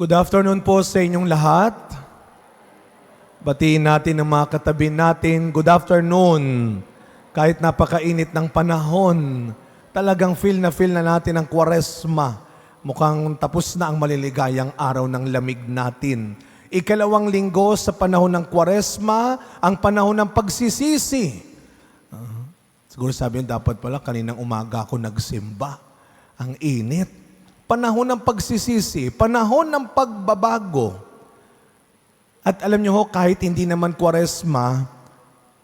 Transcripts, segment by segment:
Good afternoon po sa inyong lahat. Batiin natin ang mga katabi natin. Good afternoon. Kahit napakainit ng panahon, talagang feel na natin ang Kwaresma. Mukhang tapos na ang maliligayang araw ng lamig natin. Ikalawang linggo sa panahon ng Kwaresma, ang panahon ng pagsisisi. Siguro sabi niyo, dapat pala kaninang umaga ako nagsimba. Ang init. Panahon ng pagsisisi, panahon ng pagbabago. At alam niyo ho, kahit hindi naman Kwaresma,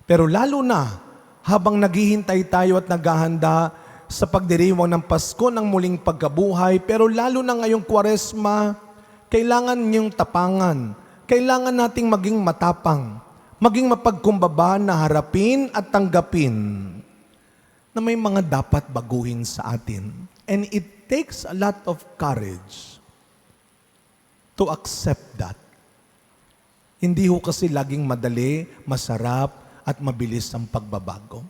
pero lalo na habang naghihintay tayo at naghahanda sa pagdiriwang ng Pasko ng muling pagkabuhay, pero lalo na ngayong Kwaresma, kailangan niyong tapangan. Kailangan nating maging matapang, maging mapagkumbaba na harapin at tanggapin na may mga dapat baguhin sa atin. And it takes a lot of courage to accept that. Hindi ho kasi laging madali, masarap, at mabilis ang pagbabago.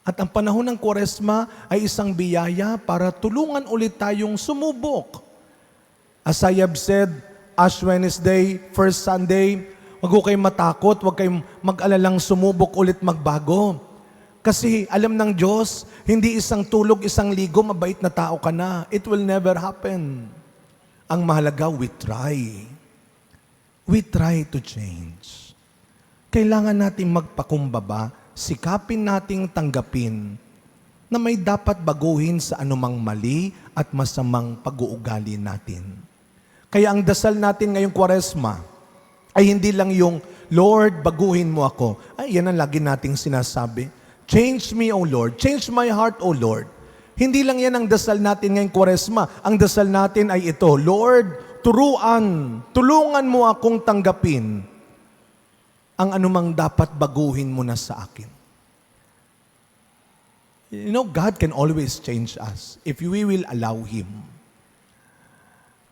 At ang panahon ng Kwaresma ay isang biyaya para tulungan ulit tayong sumubok. As I have said, Ash Wednesday, First Sunday, wag ho kayong matakot, wag kayong mag-alalang sumubok ulit magbago. Kasi alam ng Diyos, hindi isang tulog, isang ligo, mabait na tao ka na. It will never happen. Ang mahalaga, we try. We try to change. Kailangan nating magpakumbaba, sikapin nating tanggapin na may dapat baguhin sa anumang mali at masamang pag-uugali natin. Kaya ang dasal natin ngayong Kwaresma ay hindi lang yung, Lord, baguhin mo ako. Ay, yan ang lagi nating sinasabi. Change me, O Lord. Change my heart, O Lord. Hindi lang yan ang dasal natin ngayong Kwaresma. Ang dasal natin ay ito, Lord, tulungan mo akong tanggapin ang anumang dapat baguhin mo na sa akin. You know, God can always change us if we will allow Him.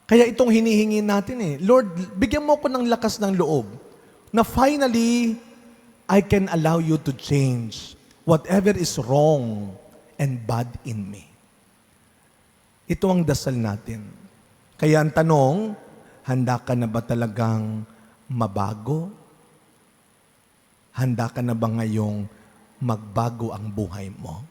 Kaya itong hinihingi natin Lord, bigyan mo ko ng lakas ng loob na finally, I can allow you to change whatever is wrong and bad in me. Ito ang dasal natin. Kaya ang tanong, handa ka na ba talagang mabago? Handa ka na ba ngayong magbago ang buhay mo?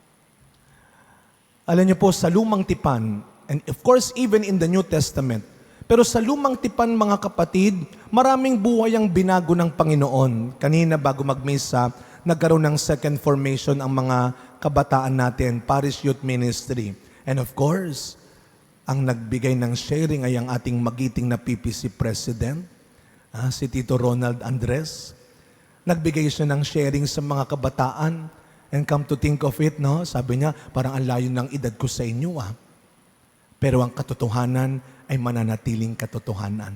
Alam niyo po, sa Lumang Tipan, and of course, even in the New Testament, pero sa Lumang Tipan, mga kapatid, maraming buhay ang binago ng Panginoon. Kanina, bago magmisa, nagkaroon ng second formation ang mga kabataan natin, Parish Youth Ministry. And of course, ang nagbigay ng sharing ay ang ating magiting na PPC President, si Tito Ronald Andres. Nagbigay siya ng sharing sa mga kabataan. And come to think of it, sabi niya, parang ang layo ng edad ko sa inyo. Pero ang katotohanan ay mananatiling katotohanan.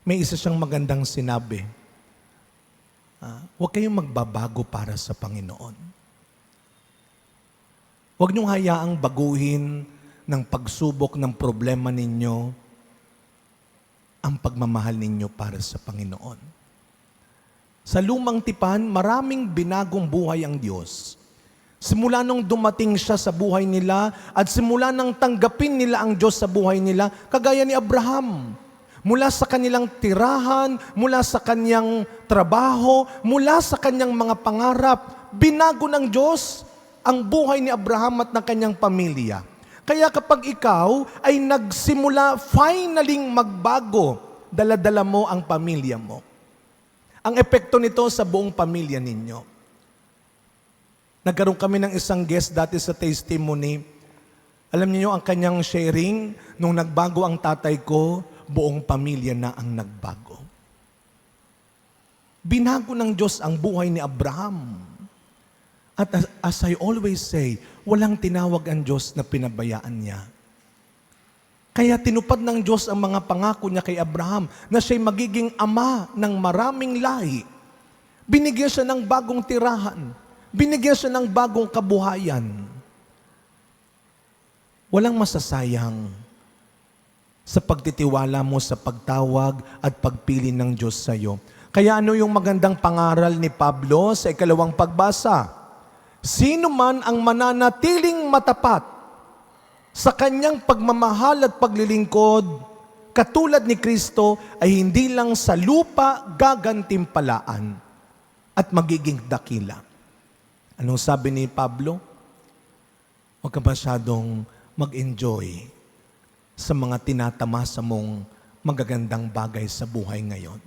May isa siyang magandang sinabi. Huwag kayong magbabago para sa Panginoon. Huwag niyong hayaang baguhin ng pagsubok ng problema ninyo ang pagmamahal ninyo para sa Panginoon. Sa Lumang Tipan, maraming binagong buhay ang Diyos. Simula nung dumating siya sa buhay nila at simula nang tanggapin nila ang Diyos sa buhay nila, kagaya ni Abraham. Mula sa kanilang tirahan, mula sa kanyang trabaho, mula sa kanyang mga pangarap, binago ng Diyos ang buhay ni Abraham at ng kanyang pamilya. Kaya kapag ikaw ay nagsimula finaling magbago, dala-dala mo ang pamilya mo. Ang epekto nito sa buong pamilya ninyo. Nagkaroon kami ng isang guest dati sa testimony. Alam niyo ang kanyang sharing, nung nagbago ang tatay ko, buong pamilya na ang nagbago. Binago ng Diyos ang buhay ni Abraham. At as I always say, walang tinawag ang Diyos na pinabayaan niya. Kaya tinupad ng Diyos ang mga pangako niya kay Abraham na siya'y magiging ama ng maraming lahi. Binigyan siya ng bagong tirahan. Binigyan siya ng bagong kabuhayan. Walang masasayang sa pagtitiwala mo sa pagtawag at pagpili ng Diyos sa iyo. Kaya ano yung magandang pangaral ni Pablo sa ikalawang pagbasa? Sino man ang mananatiling matapat sa kanyang pagmamahal at paglilingkod, katulad ni Kristo ay hindi lang sa lupa gagantimpalaan at magiging dakila. Anong sabi ni Pablo? Huwag ka masyadong mag-enjoy sa mga tinatamasa mong magagandang bagay sa buhay ngayon.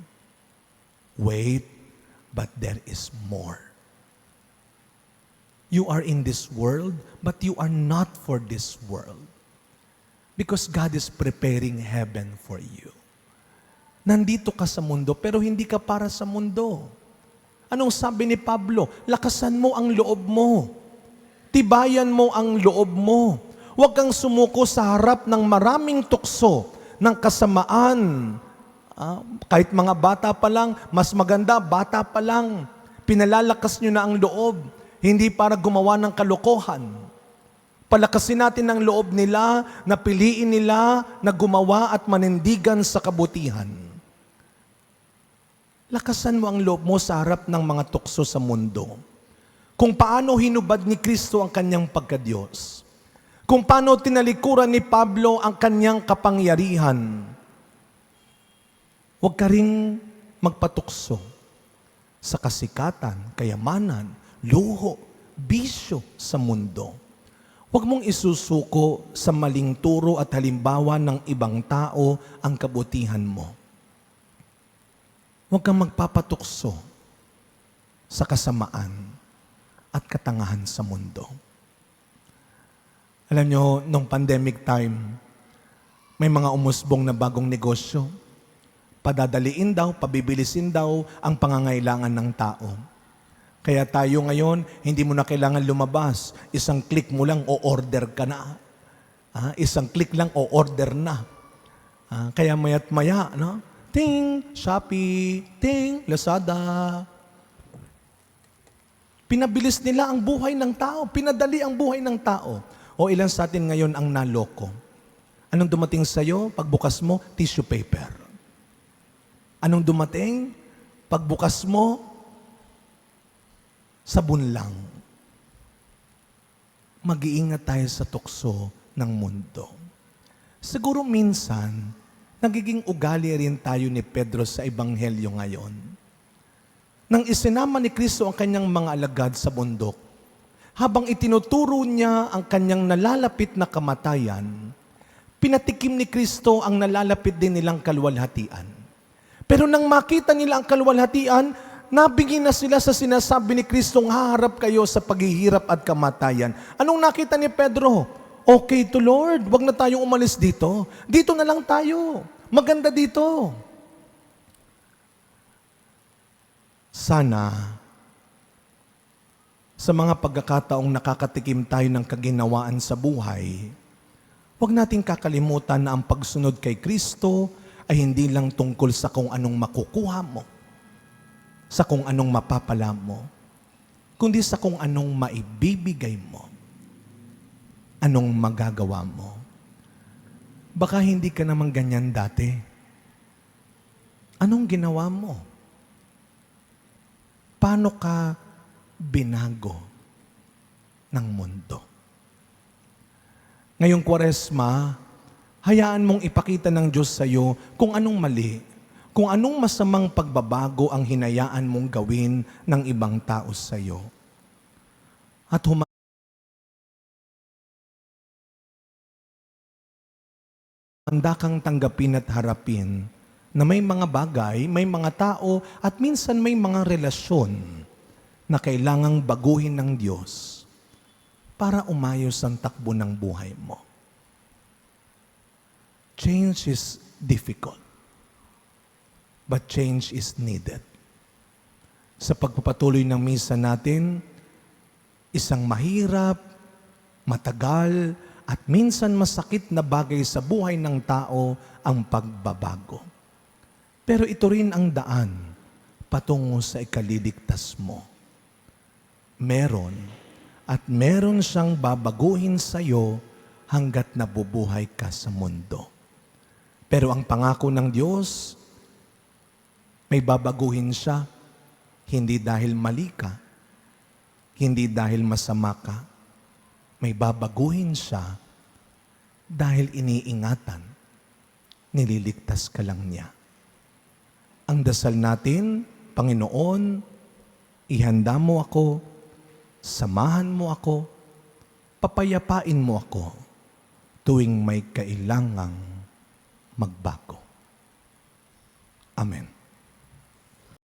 Wait, but there is more. You are in this world, but you are not for this world. Because God is preparing heaven for you. Nandito ka sa mundo, pero hindi ka para sa mundo. Anong sabi ni Pablo? Lakasan mo ang loob mo. Tibayan mo ang loob mo. Huwag kang sumuko sa harap ng maraming tukso ng kasamaan. Kahit mga bata pa lang, mas maganda, bata pa lang. Pinalalakas nyo na ang loob, hindi para gumawa ng kalokohan. Palakasin natin ang loob nila, na piliin nila na gumawa at manindigan sa kabutihan. Lakasan mo ang loob mo sa harap ng mga tukso sa mundo. Kung paano hinubad ni Kristo ang kanyang pagkadiyos. Kung paano tinalikuran ni Pablo ang kanyang kapangyarihan. Huwag ka ring magpatukso sa kasikatan, kayamanan, luho, bisyo sa mundo. Huwag mong isusuko sa maling turo at halimbawa ng ibang tao ang kabutihan mo. Huwag kang magpapatukso sa kasamaan at katangahan sa mundo. Alam nyo, nung pandemic time, may mga umusbong na bagong negosyo. Padadaliin daw, pabibilisin daw ang pangangailangan ng tao. Kaya tayo ngayon, hindi mo na kailangan lumabas. Isang click mo lang, o-order ka na. Isang click lang, o-order na. Kaya maya't maya, no? Ting, Shopee, ting, Lazada. Pinabilis nila ang buhay ng tao. Pinadali ang buhay ng tao. O ilan sa atin ngayon ang naloko? Anong dumating sa'yo? Pagbukas mo, tissue paper. Anong dumating? Pagbukas mo, sabon lang. Mag-iingat tayo sa tukso ng mundo. Siguro minsan, nagiging ugali rin tayo ni Pedro sa Ebanghelyo ngayon. Nang isinama ni Kristo ang kanyang mga alagad sa bundok, habang itinuturo niya ang kanyang nalalapit na kamatayan, pinatikim ni Kristo ang nalalapit din nilang kalwalhatian. Pero nang makita nila ang kalwalhatian, nabingi na sila sa sinasabi ni Kristong haharap kayo sa paghihirap at kamatayan. Anong nakita ni Pedro? Okay to Lord, wag na tayong umalis dito. Dito na lang tayo. Maganda dito. Sana, sa mga pagkakataong nakakatikim tayo ng kaginawaan sa buhay, wag nating kakalimutan na ang pagsunod kay Kristo ay hindi lang tungkol sa kung anong makukuha mo, sa kung anong mapapala mo, kundi sa kung anong maibibigay mo, anong magagawa mo. Baka hindi ka naman ganyan dati. Anong ginawa mo? Paano ka binago ng mundo? Ngayong Kwaresma, hayaan mong ipakita ng Diyos sa iyo kung anong mali, kung anong masamang pagbabago ang hinayaan mong gawin ng ibang tao sa iyo. At handa kang tanggapin at harapin na may mga bagay, may mga tao, at minsan may mga relasyon na kailangang baguhin ng Diyos para umayos ang takbo ng buhay mo. Change is difficult, but change is needed. Sa pagpapatuloy ng misa natin, isang mahirap, matagal, at minsan masakit na bagay sa buhay ng tao ang pagbabago. Pero ito rin ang daan patungo sa ikaliligtas mo. Meron at meron siyang babaguhin sa iyo hanggat nabubuhay ka sa mundo. Pero ang pangako ng Diyos, may babaguhin siya, hindi dahil mali ka, hindi dahil masama ka, may babaguhin siya dahil iniingatan nililigtas ka lang niya. Ang dasal natin, Panginoon, ihanda mo ako, samahan mo ako, papayapain mo ako tuwing may kailangang magbago. Amen.